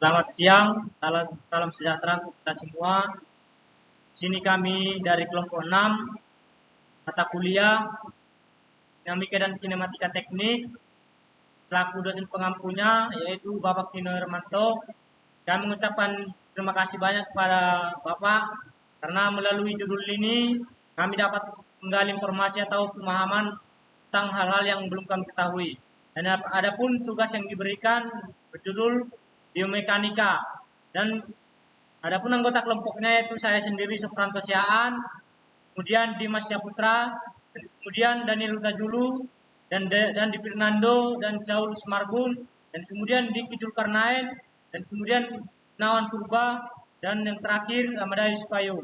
Selamat siang, salam sejahtera untuk kita semua. Sini kami dari kelompok 6, mata kuliah Dinamika dan Kinematika Teknik. Selaku dosen pengampunya yaitu Bapak Tino Hermanto. Kami mengucapkan terima kasih banyak kepada Bapak karena melalui judul ini kami dapat menggali informasi atau pemahaman tentang hal-hal yang belum kami ketahui. Dan adapun tugas yang diberikan berjudul biomekanika, dan adapun anggota kelompoknya yaitu saya sendiri Sopranto Siaan, kemudian Dimas Syaputra, kemudian Daniel Utajulu, dan Di Fernando, dan Saulus Marbun, dan kemudian Diki Zulkarnain, dan kemudian Nawan Purba, dan yang terakhir Amadai Supayo.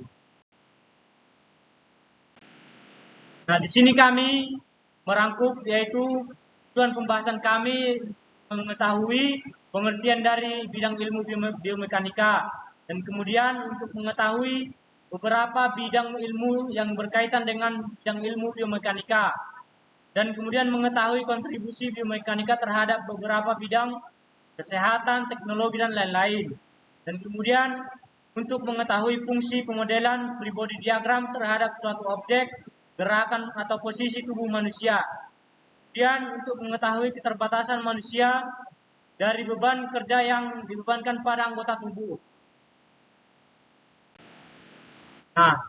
Nah, di sini kami merangkup yaitu tujuan pembahasan kami mengetahui pengertian dari bidang ilmu biomekanika, dan kemudian untuk mengetahui beberapa bidang ilmu yang berkaitan dengan bidang ilmu biomekanika, dan kemudian mengetahui kontribusi biomekanika terhadap beberapa bidang kesehatan, teknologi, dan lain-lain. Dan kemudian untuk mengetahui fungsi pemodelan free body diagram terhadap suatu objek, gerakan atau posisi tubuh manusia. Kemudian untuk mengetahui keterbatasan manusia dari beban kerja yang dibebankan pada anggota tubuh. Nah,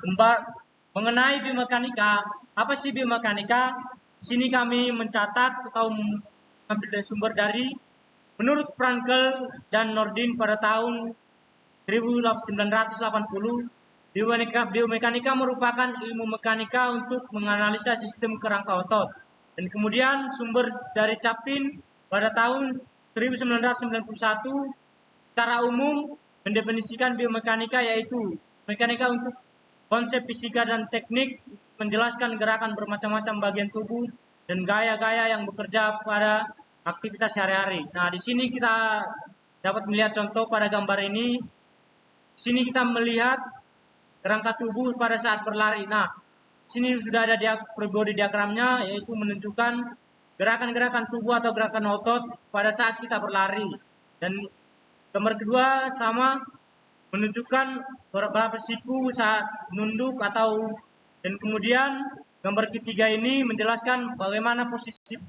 mengenai biomekanika, apa sih biomekanika? Di sini kami mencatat atau mengambil sumber dari menurut Frankel dan Nordin pada tahun 1980, biomekanika merupakan ilmu mekanika untuk menganalisa sistem kerangka otot. Dan kemudian sumber dari Chapin pada tahun 1991 secara umum mendefinisikan biomekanika yaitu mekanika untuk konsep fisika dan teknik, menjelaskan gerakan bermacam-macam bagian tubuh dan gaya-gaya yang bekerja pada aktivitas sehari-hari. Nah, di sini kita dapat melihat contoh pada gambar ini. Di sini kita melihat kerangka tubuh pada saat berlari. Nah, di sini sudah ada free body diagramnya, yaitu menunjukkan gerakan-gerakan tubuh atau gerakan otot pada saat kita berlari. Dan gambar kedua sama, menunjukkan beberapa siku saat menunduk atau, dan kemudian gambar ketiga ini menjelaskan bagaimana posisi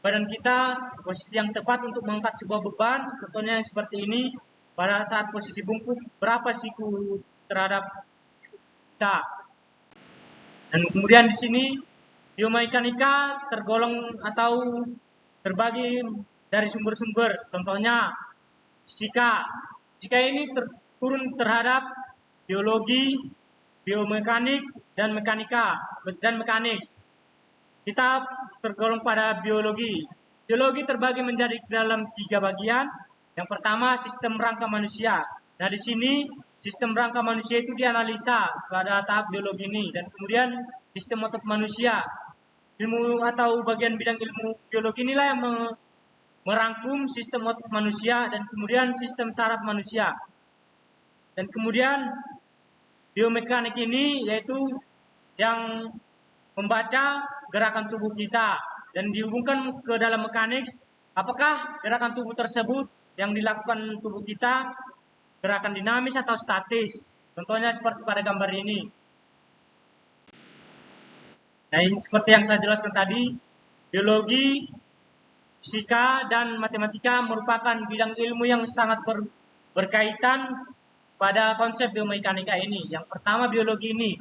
badan kita, posisi yang tepat untuk mengangkat sebuah beban. Contohnya yang seperti ini, pada saat posisi bungkuk berapa siku terhadap kita. Dan kemudian di sini biomekanika tergolong atau terbagi dari sumber-sumber. Contohnya fisika. Fisika ini turun terhadap biologi, biomekanik, dan mekanika dan mekanis. Kita tergolong pada biologi. Biologi terbagi menjadi dalam 3 bagian. Yang pertama, sistem rangka manusia. Nah, di sini sistem rangka manusia itu dianalisa pada tahap biologi ini. Dan kemudian sistem otot manusia. Ilmu atau bagian bidang ilmu biologi inilah yang merangkum sistem otot manusia dan kemudian sistem saraf manusia. Dan kemudian biomekanik ini yaitu yang membaca gerakan tubuh kita dan dihubungkan ke dalam mekanik, apakah gerakan tubuh tersebut yang dilakukan tubuh kita gerakan dinamis atau statis. Contohnya seperti pada gambar ini. Nah, ini seperti yang saya jelaskan tadi, biologi, fisika, dan matematika merupakan bidang ilmu yang sangat berkaitan pada konsep biomekanika ini. Yang pertama, biologi ini.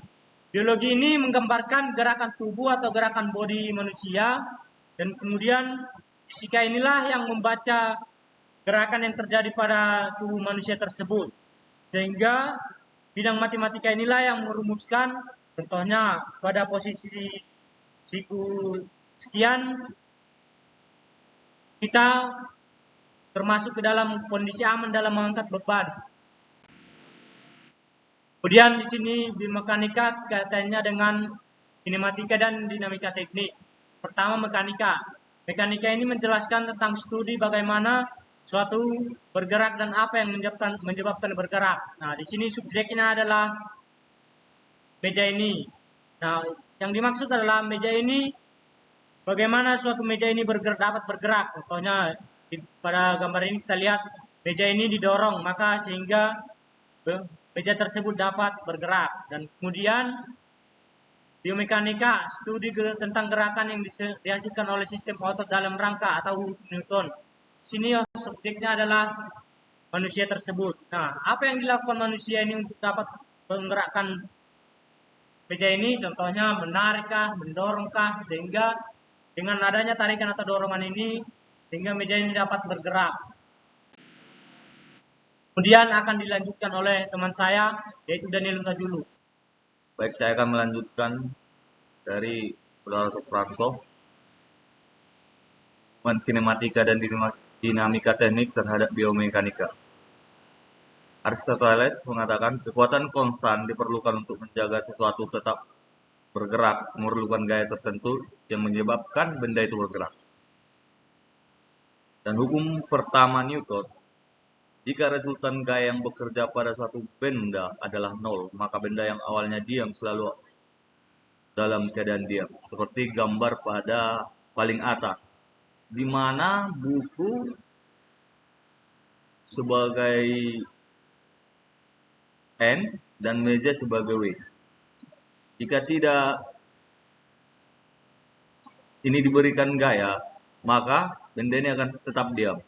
Biologi ini menggambarkan gerakan tubuh atau gerakan bodi manusia, dan kemudian fisika inilah yang membaca gerakan yang terjadi pada tubuh manusia tersebut. Sehingga bidang matematika inilah yang merumuskan, contohnya pada posisi siku sekian kita termasuk ke dalam kondisi aman dalam mengangkat beban. Kemudian di sini biomekanika kaitannya dengan kinematika dan dinamika teknik. Pertama, mekanika. Mekanika ini menjelaskan tentang studi bagaimana suatu bergerak dan apa yang menyebabkan bergerak. Nah, di sini subjeknya adalah meja ini. Nah, yang dimaksud adalah meja ini, bagaimana suatu meja ini dapat bergerak. Contohnya pada gambar ini kita lihat meja ini didorong maka sehingga meja tersebut dapat bergerak. Dan kemudian biomekanika, studi tentang gerakan yang dihasilkan oleh sistem otot dalam rangka atau Newton. Sini subjeknya adalah manusia tersebut. Nah, apa yang dilakukan manusia ini untuk dapat menggerakkan meja ini? Contohnya menarikkah, mendorongkah, sehingga dengan adanya tarikan atau dorongan ini, sehingga meja ini dapat bergerak. Kemudian akan dilanjutkan oleh teman saya, yaitu Daniel Sajulu. Baik, saya akan melanjutkan dari Saudara Supranto, kinematika dan dinamika teknik terhadap biomekanika. Aristoteles mengatakan kekuatan konstan diperlukan untuk menjaga sesuatu tetap bergerak, memerlukan gaya tertentu yang menyebabkan benda itu bergerak. Dan hukum pertama Newton, jika resultan gaya yang bekerja pada suatu benda adalah nol, maka benda yang awalnya diam selalu dalam keadaan diam. Seperti gambar pada paling atas, di mana buku sebagai N dan meja sebagai W. Jika tidak ini diberikan gaya, maka benda ini akan tetap diam.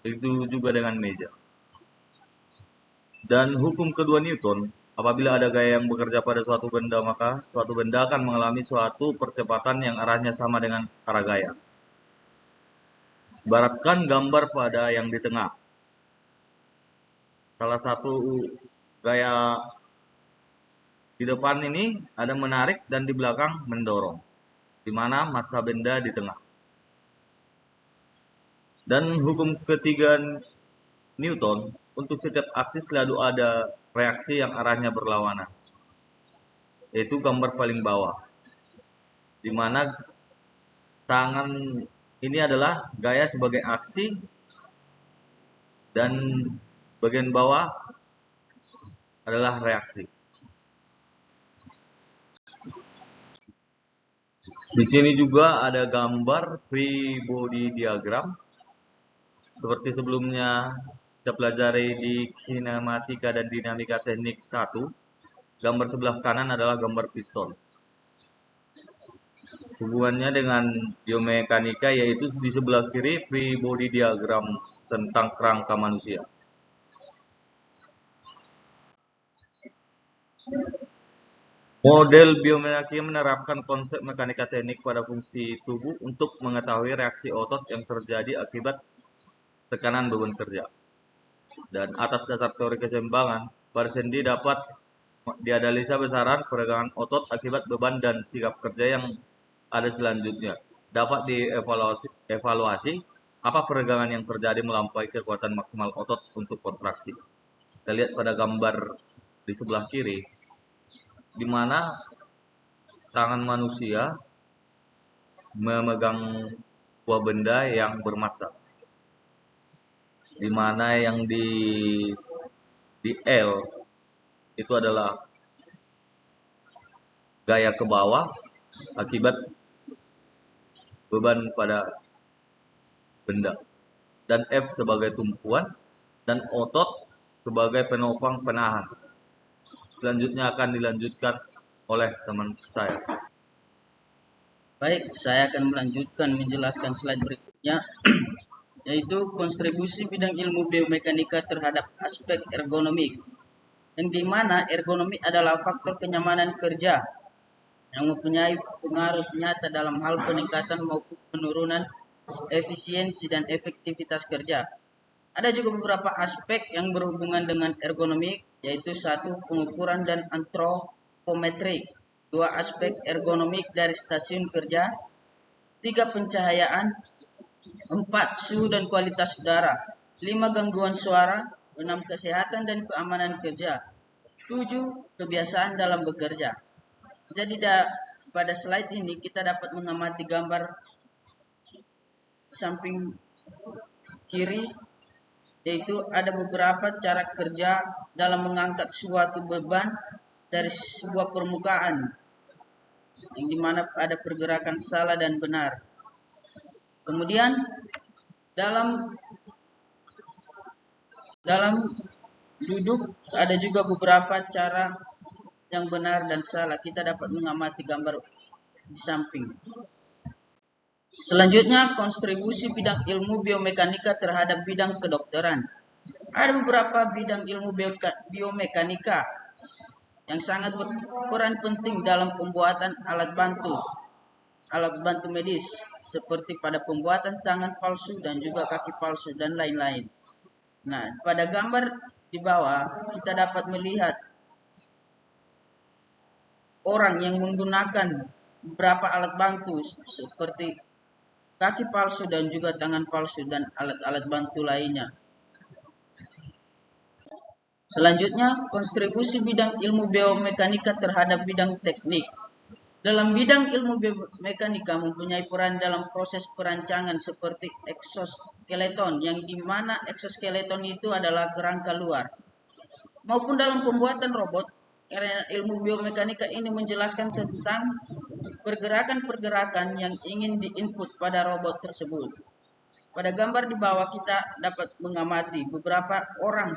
Begitu juga dengan meja. Dan hukum kedua Newton, apabila ada gaya yang bekerja pada suatu benda, maka suatu benda akan mengalami suatu percepatan yang arahnya sama dengan arah gaya. Ibaratkan gambar pada yang di tengah. Salah satu gaya di depan ini ada menarik dan di belakang mendorong, di mana massa benda di tengah. Dan hukum ketiga Newton, untuk setiap aksi selalu ada reaksi yang arahnya berlawanan, yaitu gambar paling bawah, di mana tangan ini adalah gaya sebagai aksi dan bagian bawah adalah reaksi. Di sini juga ada gambar free body diagram. Seperti sebelumnya kita pelajari di kinematika dan dinamika teknik 1, gambar sebelah kanan adalah gambar piston. Hubungannya dengan biomekanika yaitu di sebelah kiri free body diagram tentang kerangka manusia. Model biomekanika menerapkan konsep mekanika teknik pada fungsi tubuh untuk mengetahui reaksi otot yang terjadi akibat tekanan beban kerja. Dan atas dasar teori keseimbangan, pada sendi dapat dianalisa besaran peregangan otot akibat beban dan sikap kerja yang ada selanjutnya. Dapat dievaluasi apa peregangan yang terjadi melampaui kekuatan maksimal otot untuk kontraksi. Kita lihat pada gambar di sebelah kiri, di mana tangan manusia memegang sebuah benda yang bermassa, di mana yang di L itu adalah gaya ke bawah akibat beban pada benda, dan F sebagai tumpuan dan otot sebagai penopang penahan. Selanjutnya akan dilanjutkan oleh teman saya. Baik, saya akan melanjutkan menjelaskan slide berikutnya, yaitu kontribusi bidang ilmu biomekanika terhadap aspek ergonomik, yang dimana ergonomi adalah faktor kenyamanan kerja yang mempunyai pengaruh nyata dalam hal peningkatan maupun penurunan efisiensi dan efektivitas kerja. Ada juga beberapa aspek yang berhubungan dengan ergonomik, yaitu 1. Pengukuran dan antropometrik, 2. Aspek ergonomik dari stasiun kerja, 3. Pencahayaan, 4. Suhu dan kualitas udara, 5. Gangguan suara, 6. Kesehatan dan keamanan kerja, 7. Kebiasaan dalam bekerja. Jadi pada slide ini kita dapat mengamati gambar samping kiri, yaitu ada beberapa cara kerja dalam mengangkat suatu beban dari sebuah permukaan, yang dimana ada pergerakan salah dan benar. Kemudian dalam Dalam duduk ada juga beberapa cara yang benar dan salah. Kita dapat mengamati gambar di samping. Selanjutnya, kontribusi bidang ilmu biomekanika terhadap bidang kedokteran. Ada beberapa bidang ilmu biomekanika yang sangat berperan penting dalam pembuatan alat bantu medis, seperti pada pembuatan tangan palsu dan juga kaki palsu dan lain-lain. Nah, pada gambar di bawah kita dapat melihat orang yang menggunakan beberapa alat bantu seperti kaki palsu dan juga tangan palsu dan alat-alat bantu lainnya. Selanjutnya, kontribusi bidang ilmu biomekanika terhadap bidang teknik. Dalam bidang ilmu biomekanika mempunyai peran dalam proses perancangan seperti eksoskeleton, yang dimana eksoskeleton itu adalah kerangka luar, maupun dalam pembuatan robot. Karena ilmu biomekanika ini menjelaskan tentang pergerakan-pergerakan yang ingin diinput pada robot tersebut. Pada gambar di bawah kita dapat mengamati beberapa orang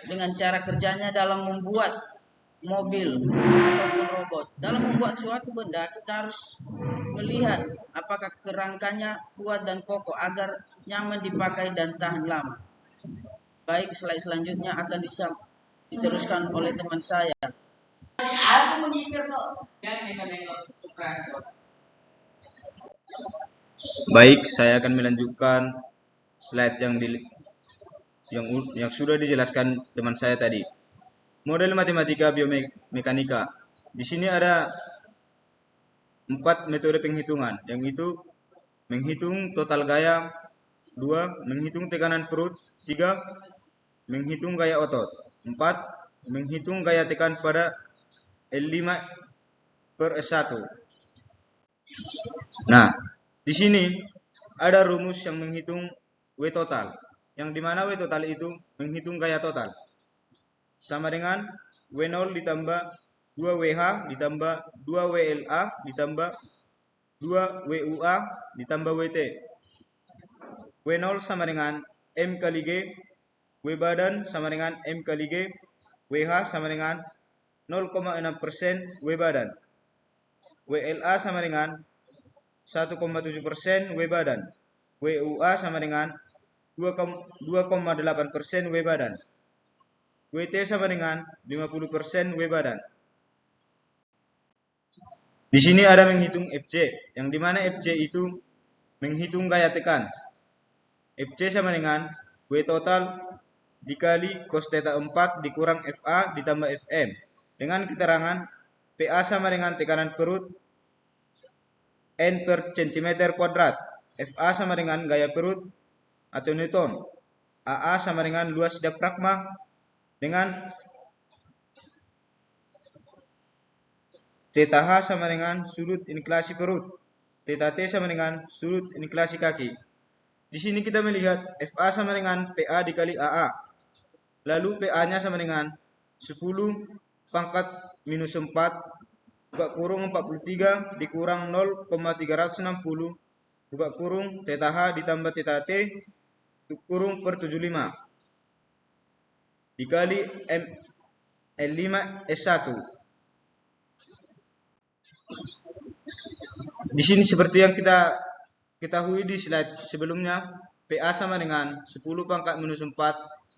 dengan cara kerjanya dalam membuat mobil ataupun robot. Dalam membuat suatu benda kita harus melihat apakah kerangkanya kuat dan kokoh agar nyaman dipakai dan tahan lama. Baik, slide selanjutnya akan diteruskan oleh teman saya. Baik, saya akan melanjutkan slide yang sudah dijelaskan teman saya tadi. Model matematika biomekanika. Di sini ada 4 metode penghitungan, yang itu menghitung total gaya, 2 menghitung tekanan perut, 3 menghitung gaya otot, 4 menghitung gaya tekan pada L5/S1. Nah, di sini ada rumus yang menghitung W total, yang dimana W total itu menghitung gaya total, sama dengan W0 ditambah 2WH ditambah 2WLA ditambah 2WUA ditambah WT. W0 sama dengan M kali G, W badan sama dengan M kali G, WH sama dengan 0,6% W badan, WLA sama dengan 1,7% W badan, WUA sama dengan 2,8% W badan, WT sama dengan 50% W badan. Di sini ada menghitung FC, yang dimana FC itu menghitung gaya tekan. FC sama dengan W total dikali cos theta 4 dikurang FA ditambah FM, dengan keterangan PA sama dengan tekanan perut N per cm kuadrat, FA sama dengan gaya perut atau Newton, AA sama dengan luas diafragma dengan theta H sama dengan sudut inklasi perut, theta T sama dengan sudut inklasi kaki. Di sini kita melihat FA sama dengan PA dikali AA. Lalu PA-nya sama dengan 10 pangkat minus 4 buka kurung 43 dikurang 0,360 buka kurung theta H ditambah theta T kurung per 75 dikali L5/S1. Di sini seperti yang kita ketahui di slide sebelumnya, PA sama dengan 10 pangkat minus 4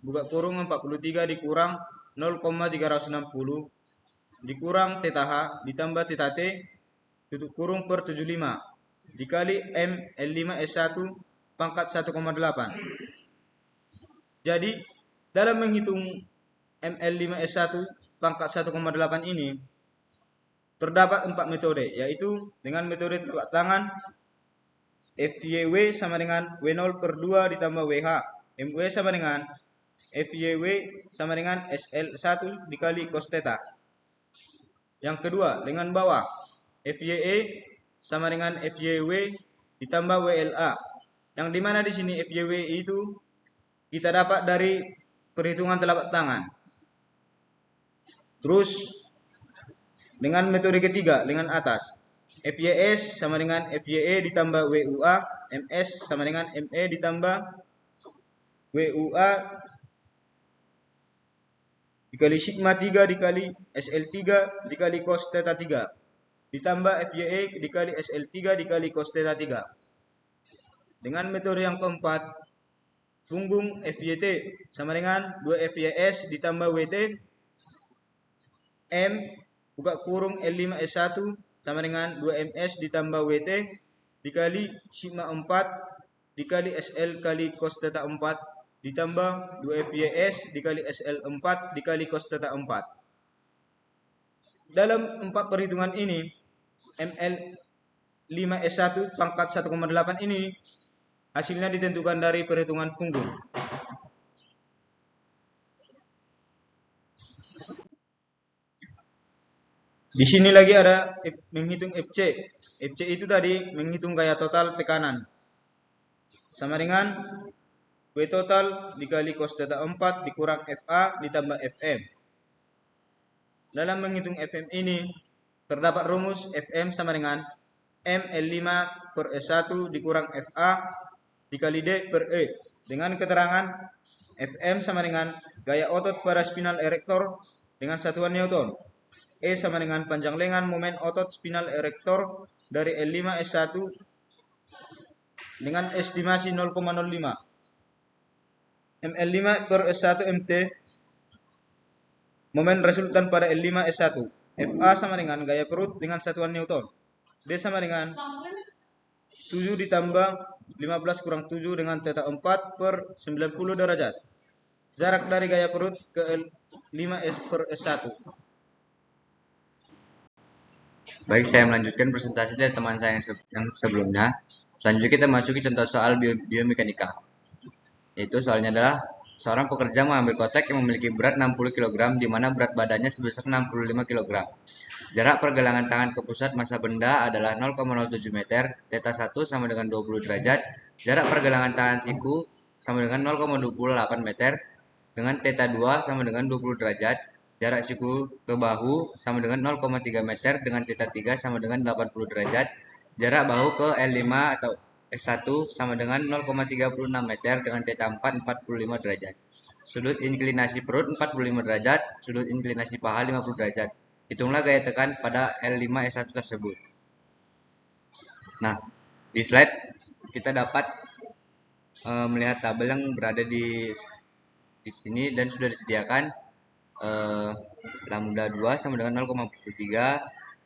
buka kurung 43 dikurang 0,360 dikurang theta H ditambah theta T tutup kurung per 75 dikali L5/S1 pangkat 1,8. Jadi dalam menghitung L5/S1 pangkat 1,8 ini terdapat 4 metode, yaitu dengan metode telapak tangan FYW sama dengan W0 per 2 ditambah WH, MW sama dengan FYW sama dengan SL1 dikali cos theta. Yang kedua dengan bawah, FYE sama dengan FYW ditambah WLA, yang dimana di sini FYW itu kita dapat dari perhitungan telapak tangan. Terus dengan metode ketiga dengan atas, FYS sama dengan FYE ditambah WUA, MS sama dengan ME ditambah WUA dikali sigma 3 dikali SL3 dikali cos theta 3 ditambah FYE dikali SL3 dikali cos theta 3. Dengan metode yang keempat, punggung FYT sama dengan 2 FYS ditambah WT M buka kurung L5S1 sama dengan 2MS ditambah WT dikali sigma 4 dikali SL kali cos theta 4 ditambah 2 FYS dikali SL4 dikali cos theta 4. Dalam 4 perhitungan ini, ML5S1 pangkat 1,8 ini hasilnya ditentukan dari perhitungan punggung. Di sini lagi ada menghitung FC. FC itu tadi menghitung gaya total tekanan. Sama dengan W total dikali cos theta 4 dikurang FA ditambah FM. Dalam menghitung FM ini terdapat rumus FM sama dengan ML5 per S1 dikurang FA dikali D per E. Dengan keterangan FM sama dengan gaya otot pada spinal erector dengan satuan Newton. E sama dengan panjang lengan momen otot spinal erector dari L5S1 dengan estimasi 0,05. ML5 per S1 MT momen resultan pada L5S1. FA sama dengan gaya perut dengan satuan Newton. D sama dengan 7 ditambah 15 kurang 7 dengan theta 4 per 90 derajat. Jarak dari gaya perut ke L5S per S1. Baik, saya melanjutkan presentasi dari teman saya yang sebelumnya. Selanjutnya kita masuki contoh soal biomekanika. Yaitu soalnya adalah seorang pekerja mengambil kotak yang memiliki berat 60 kg di mana berat badannya sebesar 65 kg. Jarak pergelangan tangan ke pusat massa benda adalah 0,07 meter, theta 1 sama dengan 20 derajat. Jarak pergelangan tangan siku sama dengan 0,28 meter dengan theta 2 sama dengan 20 derajat. Jarak siku ke bahu sama dengan 0,3 meter dengan theta 3 sama dengan 80 derajat. Jarak bahu ke L5 atau S1 sama dengan 0,36 meter dengan theta 4 45 derajat. Sudut inklinasi perut 45 derajat, sudut inklinasi paha 50 derajat. Hitunglah gaya tekan pada L5 S1 tersebut. Nah, di slide kita dapat melihat tabel yang berada di sini dan sudah disediakan lambda 2 sama dengan 0,43,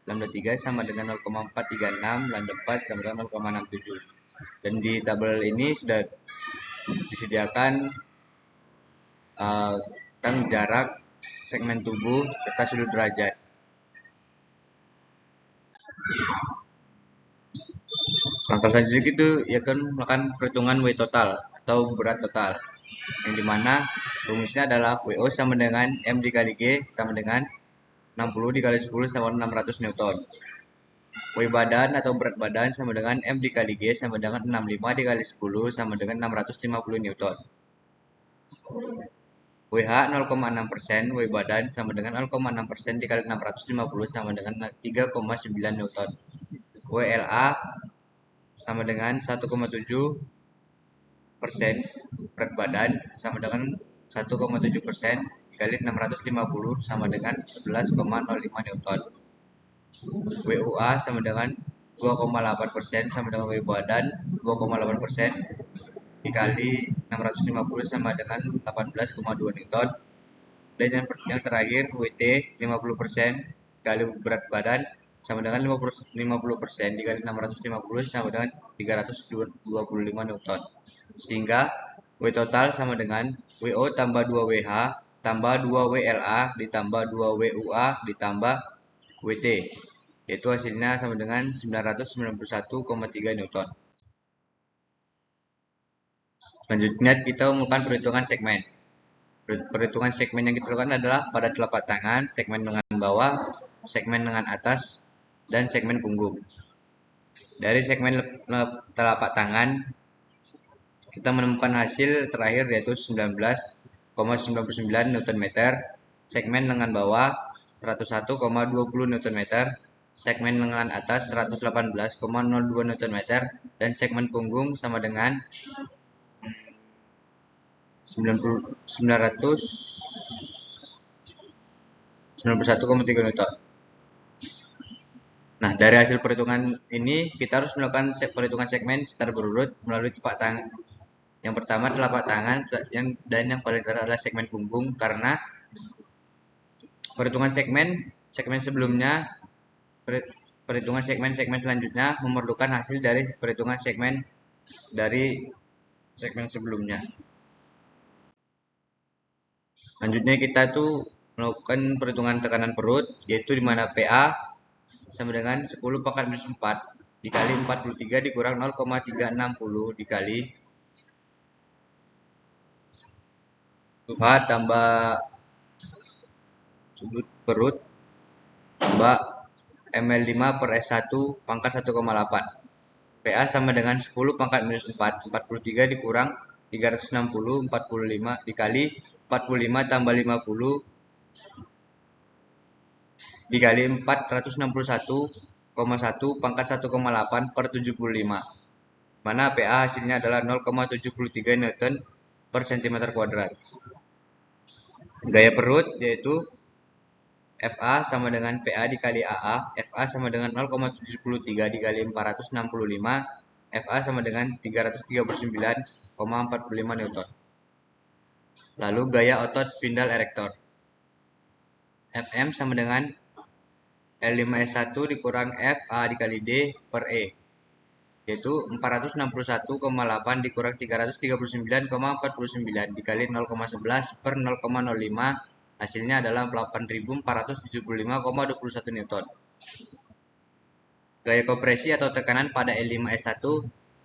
lambda 3 sama dengan 0,436, lambda 4 sama dengan 0,67. Dan di tabel ini sudah disediakan tentang jarak segmen tubuh serta sudut derajat. Langkah selanjutnya itu ya kan melakukan perhitungan W total atau berat total, yang dimana rumusnya adalah WO sama dengan M dikali G sama dengan 60 dikali 10 sama 600 Newton. W badan atau berat badan sama dengan M dikali G sama dengan 65 dikali 10 sama dengan 650 Newton. WH 0,6%, W badan sama dengan 0,6% dikali 650 sama dengan 3,9 Newton. WLA sama dengan 1,7%, berat badan sama dengan 1,7% dikali 650 sama dengan 11,05 Newton. WUA sama dengan 2,8% sama dengan W badan 2,8% dikali 650 sama dengan 18,2 Newton. Dan yang terakhir WT 50% dikali berat badan sama dengan 50% dikali 650 sama dengan 325 Newton. Sehingga W total sama dengan WO tambah 2WH tambah 2WLA ditambah 2WUA ditambah WT, yaitu hasilnya sama dengan 991,3 Newton. Selanjutnya kita melakukan perhitungan segmen. Perhitungan segmen yang kita lakukan adalah pada telapak tangan, segmen lengan bawah, segmen lengan atas, dan segmen punggung. Dari segmen telapak tangan, kita menemukan hasil terakhir yaitu 19,99 Nm, segmen lengan bawah 101,20 Nm, segmen lengan atas 118,02 Nm, dan segmen punggung sama dengan 991,3 Newton. Nah, dari hasil perhitungan ini kita harus melakukan perhitungan segmen secara berurut melalui telapak tangan. Yang pertama telapak tangan dan yang paling terakhir adalah segmen punggung, karena perhitungan segmen sebelumnya, perhitungan segmen selanjutnya memerlukan hasil dari perhitungan segmen sebelumnya. Selanjutnya kita tuh melakukan perhitungan tekanan perut, yaitu di mana PA sama dengan 10 pangkat minus 4 dikali 43 dikurang 0,360 dikali H tambah sudut perut tambah ml5 per S1 pangkat 1,8. PA sama dengan 10 pangkat minus 4, 43 dikurang 360, 45 dikali 45 tambah 50 dikali 461,1 pangkat 1,8 per 75. Mana PA hasilnya adalah 0,73 Newton per cm kuadrat. Gaya perut yaitu FA sama dengan PA dikali AA. FA sama dengan 0,73 dikali 465. FA sama dengan 339,45 Newton. Lalu gaya otot spindal erektor. FM sama dengan L5S1 dikurang FA dikali D per E, yaitu 461,8 dikurang 339,49 dikali 0,11 per 0,05, hasilnya adalah 8.475,21 Newton. Gaya kompresi atau tekanan pada L5S1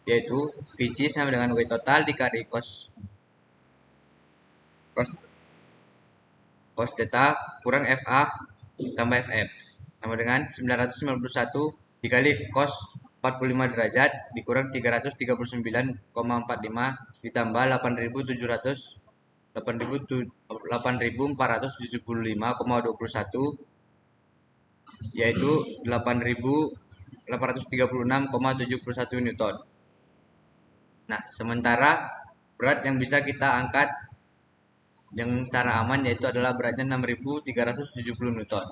yaitu VC sama dengan W total dikali cos theta kurang FA tambah FM sama dengan 991 dikali cos 45 derajat dikurang 339,45 ditambah 8.475,21 yaitu 8.836,71 Newton. Nah, sementara berat yang bisa kita angkat yang secara aman yaitu adalah beratnya 6.370 Newton.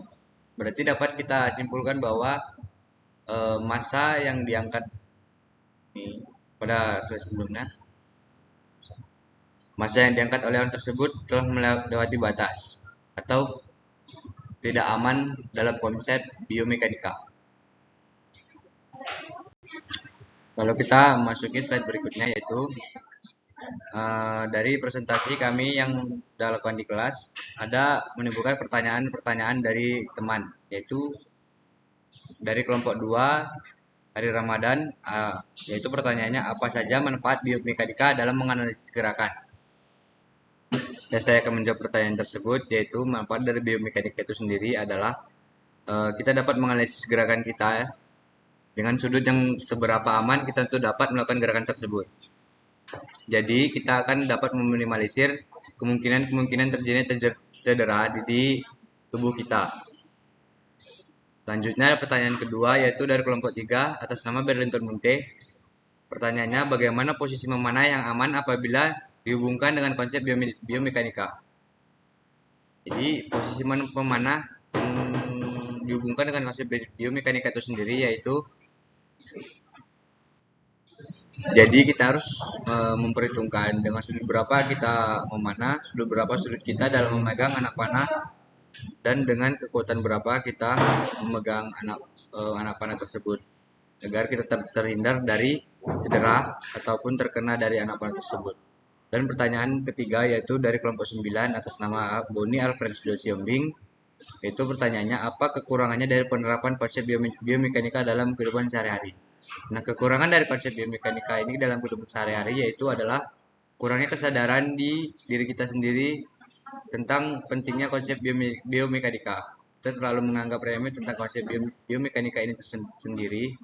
Berarti dapat kita simpulkan bahwa massa yang diangkat pada slide sebelumnya, massa yang diangkat oleh orang tersebut telah melewati batas atau tidak aman dalam konsep biomekanika. Lalu kita masuki slide berikutnya, yaitu dari presentasi kami yang sudah lakukan di kelas, ada menimbulkan pertanyaan-pertanyaan dari teman, yaitu dari kelompok 2 hari Ramadan, yaitu pertanyaannya apa saja manfaat biomekanika dalam menganalisis gerakan. Dan saya akan menjawab pertanyaan tersebut, yaitu manfaat dari biomekanika itu sendiri adalah kita dapat menganalisis gerakan kita dengan sudut yang seberapa aman kita tentu dapat melakukan gerakan tersebut. Jadi kita akan dapat meminimalisir kemungkinan terjadinya cedera di tubuh kita. Selanjutnya pertanyaan kedua yaitu dari kelompok 3 atas nama Berlinton Munte. Pertanyaannya, bagaimana posisi memanah yang aman apabila dihubungkan dengan konsep biomekanika? Jadi posisi memanah yang dihubungkan dengan konsep biomekanika itu sendiri yaitu, jadi kita harus memperhitungkan dengan sudut berapa kita memanah, sudut berapa sudut kita dalam memegang anak panah, dan dengan kekuatan berapa kita memegang anak panah tersebut agar kita terhindar dari cedera ataupun terkena dari anak panah tersebut. Dan pertanyaan ketiga yaitu dari kelompok 9 atas nama Boni Alfredo Siombing, yaitu pertanyaannya apa kekurangannya dari penerapan konsep biomekanika dalam kehidupan sehari-hari. Nah, kekurangan dari konsep biomekanika ini dalam kehidupan sehari-hari yaitu adalah kurangnya kesadaran di diri kita sendiri tentang pentingnya konsep biomekanika. Kita terlalu menganggap remeh tentang konsep biomekanika ini sendiri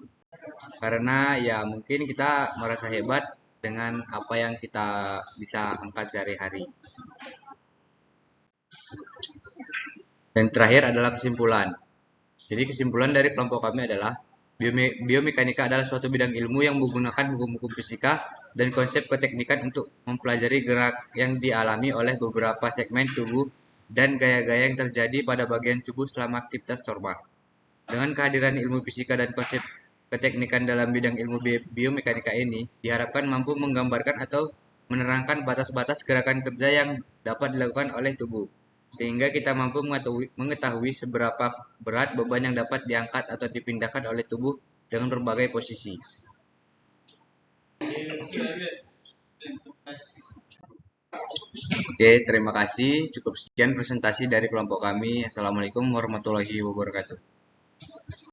karena ya mungkin kita merasa hebat dengan apa yang kita bisa angkat sehari-hari. Dan terakhir adalah kesimpulan. Jadi kesimpulan dari kelompok kami adalah Biomekanika adalah suatu bidang ilmu yang menggunakan hukum-hukum fisika dan konsep keteknikan untuk mempelajari gerak yang dialami oleh beberapa segmen tubuh dan gaya-gaya yang terjadi pada bagian tubuh selama aktivitas normal. Dengan kehadiran ilmu fisika dan konsep keteknikan dalam bidang ilmu biomekanika ini, diharapkan mampu menggambarkan atau menerangkan batas-batas gerakan kerja yang dapat dilakukan oleh tubuh, sehingga kita mampu mengetahui seberapa berat beban yang dapat diangkat atau dipindahkan oleh tubuh dengan berbagai posisi. Oke, terima kasih. Cukup sekian presentasi dari kelompok kami. Assalamualaikum warahmatullahi wabarakatuh.